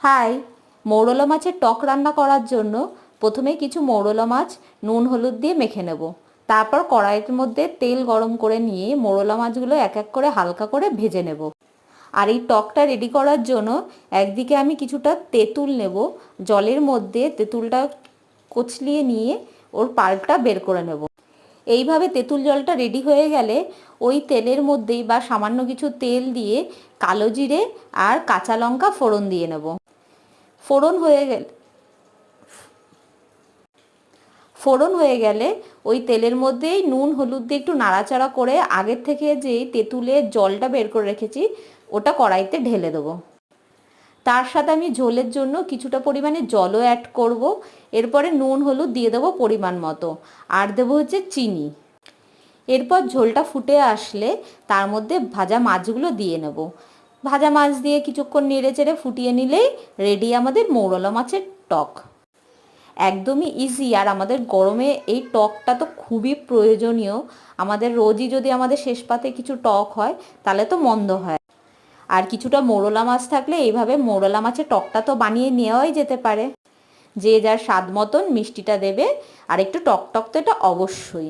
High, মৌরলা মাছের টক রান্না করার জন্য প্রথমে কিছু মৌরলা মাছ নুন হলুদ দিয়ে মেখে নেব। তারপর কড়াইয়ের মধ্যে তেল গরম করে নিয়ে মৌরলা মাছগুলো এক এক করে হালকা করে ভেজে নেব। আর এই টকটা রেডি করার জন্য একদিকে আমি কিছুটা তেঁতুল নেব। জলের মধ্যে তেঁতুলটা কচলিয়ে নিয়ে ওর পাল্পটা বের করে নেব। এইভাবে তেঁতুল জলটা রেডি হয়ে গেলে ওই তেলের মধ্যেই বা সামান্য কিছু তেল দিয়ে কালো জিরে আর কাঁচা লঙ্কা ফোড়ন দিয়ে নেব। ফোড়ন হয়ে গেলে ওই তেলের মধ্যেই নুন হলুদ দিয়ে একটু নাড়াচাড়া করে আগের থেকে যে তেঁতুলের জলটা বের করে রেখেছি ওটা কড়াইতে ঢেলে দেবো। তার সাথে আমি ঝোলের জন্য কিছুটা পরিমাণে জলও অ্যাড করব। এরপরে নুন হলুদ দিয়ে দেবো পরিমাণ মতো, আর দেবো হচ্ছে চিনি। এরপর ঝোলটা ফুটে আসলে তার মধ্যে ভাজা মাছগুলো দিয়ে নেব। ভাজা মাছ দিয়ে কিছুক্ষণ নেড়ে চেড়ে ফুটিয়ে নিলেই রেডি আমাদের মৌরলা মাছের টক। একদমই ইজি, আর আমাদের গরমে এই টকটা তো খুবই প্রয়োজনীয়। আমাদের রোজই যদি আমাদের শেষ পাতে কিছু টক হয় তাহলে তো মন্দ হয়। আর কিছুটা মৌরলা মাছ থাকলে এইভাবে মৌরলা মাছের টকটা তো বানিয়ে নেওয়াই যেতে পারে। যে যার স্বাদ মতন মিষ্টিটা দেবে, আর একটু টক টক তো এটা অবশ্যই।